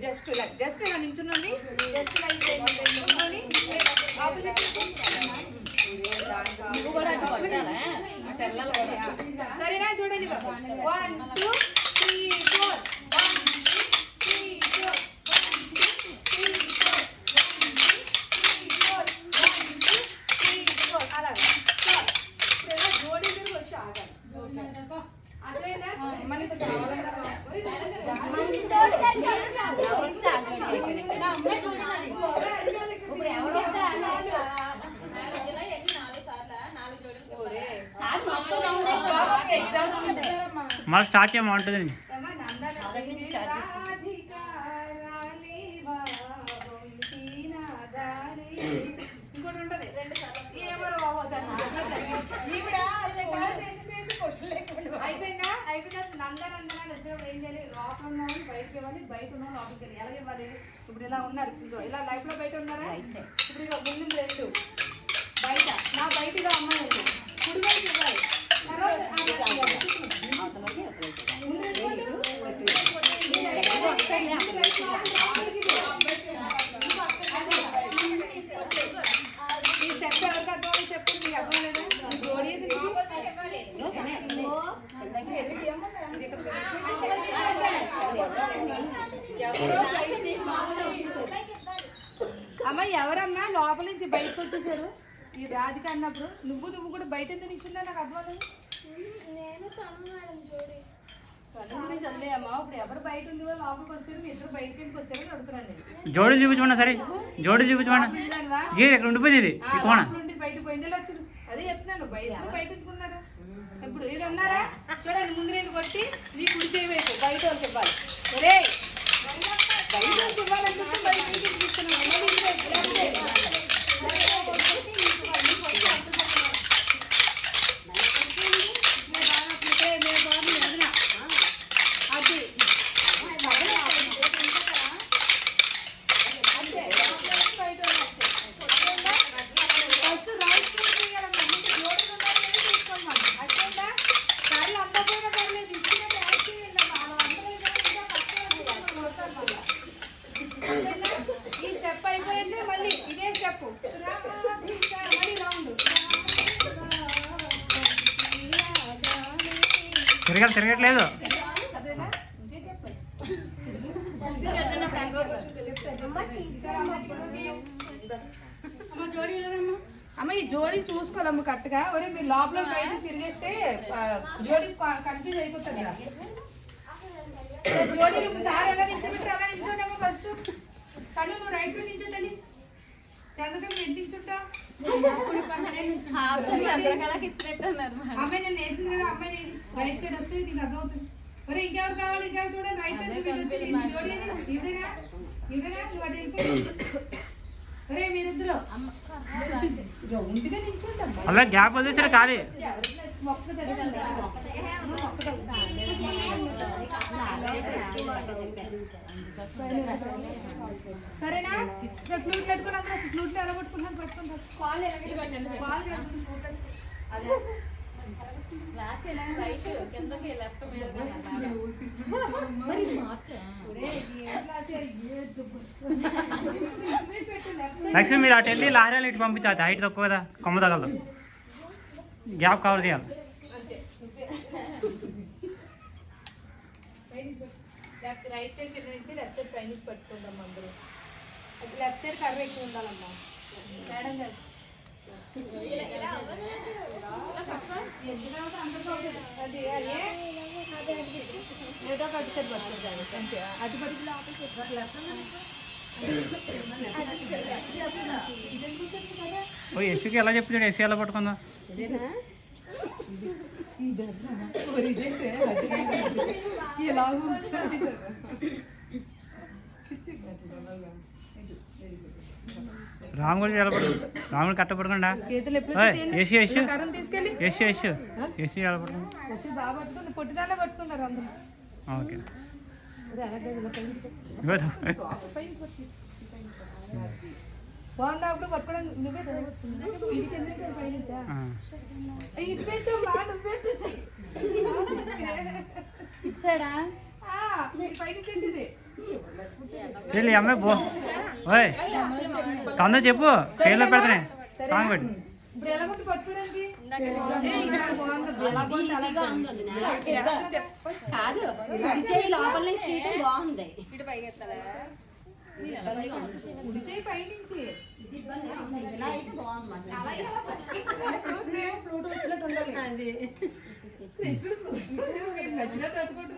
Just ఇలా నించున్నది just సరేనా చూడండి 1 2 3 4 మళ్ళీ స్టార్ట్ చేయమంటుంది ఇంకోటి ఉంటది అయిపోయిందా నందనందన వచ్చినప్పుడు ఏం చేయాలి లోపల ఉన్న బయటకి ఇవ్వాలి బయట ఉన్న లోపలికి వెళ్ళి ఎలా ఇవ్వాలి ఇప్పుడు ఇలా ఉన్నారు ఇంకో ఇలా లైఫ్ లో బయట ఉన్నారా ఇప్పుడు ఇక ముందు రెండు బయట నా బయటగా అమ్మాయి ఉంది కుడి వైపు ఇవ్వాలి ఈ స్టెప్ ఎవరికి అర్థం చెప్పండి మీకు అర్థం లేదా జోడి అమ్మ ఎవరమ్మా లోపల నుంచి బయటకు వచ్చేసారు ఈ రాధిక అన్నప్పుడు నువ్వు కూడా బయట ఎందుకు నిల్చున్నా నాకు అర్థం తను గురించి వదిలేయమ్మా ఇప్పుడు ఎవరు బయట ఉంది లోపలికి వచ్చారు మీ ఇద్దరు బయటకి ఎందుకు వచ్చారని అడుగుతున్నాను జోడి చూపించమన్నా సరే జోడి చూపించమన్నా ఇక్కడ ఉండిపోయింది ఇది బయటకు పోయింది వచ్చారు అదే చెప్తున్నాను బయట ఎందుకున్నారా ఇప్పుడు ఇది ఉన్నారా చూడండి ముందు రెండు కొట్టి నీ కుడి చేయవైపు బయట వాళ్ళకి ఇవ్వాలి ఒరే బయట ఇవ్వాలనుకుంటే బయట ఈ స్టెప్ అయిపోయింది మళ్ళీ ఇదే స్టెప్ మళ్ళీ రౌండ్ తిరగట్లేదు అమ్మ ఈ జోడి చూసుకోవాలమ్మ కరెక్ట్గా ఒరే మీరు లోపల బయట తిరిగేస్తే జోడి కన్ఫ్యూజ్ అయిపోతుంది కదా జోడి సార్ ఎలా నిల్చోబెట్టి అలా నిల్చోండమ్మా ఫస్ట్ కానీ నువ్వు రైట్ లో నిల్చో తల్లి చంద్రకం ఎంటించుంటా అమ్మాయి నేను వేసింది కదా అమ్మాయి రైట్ సైడ్ వస్తే నీకు అర్థమవుతుంది ఒరే ఇంకెవరు కావాలి ఇంకెవరు చూడండి రైట్ సైడ్ జోడి ఇవిడేనా నువ్వు అటు వెళ్ళిపోయి ఒరే మీరిద్దరు రౌండ్గా నిల్చోండి అలా గ్యాప్ వదిలేసారు ఖాళీ సరేనా ఫ్లూట్ పెట్టుకుని అందరూ ఫ్లూట్లు ఎలా పట్టుకుంటాను పట్టుకుంటారు లక్ష్మి మీరు అటు వెళ్ళి లారీలు ఇటు పంపించాలి హైట్ తక్కువ కదా కొమ్మ తగలదు గ్యాప్ కవర్ చేయాలి రైట్ సైడ్ కింద నుంచి లెఫ్ట్ సైడ్ పై నుంచి పట్టుకుంటాం అందరూ లెఫ్ట్ సైడ్ కర్ర ఎక్కువ ఉండాలమ్మా మేడం గారు అది ఏదో కట్టుకొని పట్టుకుంటాను అంతే అది పట్టుకుని ఎస్సీకి ఎలా చెప్తాడు ఎస్సీ ఎలా పట్టుకుందా రాముడు రాముడు కట్టపడకుండా ఏసీ ఏసీ ఏసీ ఏసీ ఏసీ ఎలా పడుతుంది పొట్టిదాన్ని పట్టుకున్నారు అందరూ ఓకే బాగుందా అప్పుడు పట్టుకోవడం నువ్వే ఇచ్చాడా పైకి చెట్టిది చెల్లి అమ్మాయి బో ఓయ్ తొందర చెప్పు ట్రైన్లో పెడుతున్నాయి సాంగ్ పెట్టి ఇప్పుడు ఎలా ఉంది పట్టుకోవడానికి కాదు ఇది చేయి లోపల నుంచి తీయటం బాగుంది ఉడి చేయి పైనుంచి ఇలా అయితే బాగుంది మాకు. అలా ఎలా పట్టుకుంటున్నారు? ఫ్లూట్ వచ్చినట్టు ఉండాలి. కృష్ణుడు నచ్చినట్టు పట్టుకుంటున్నారు.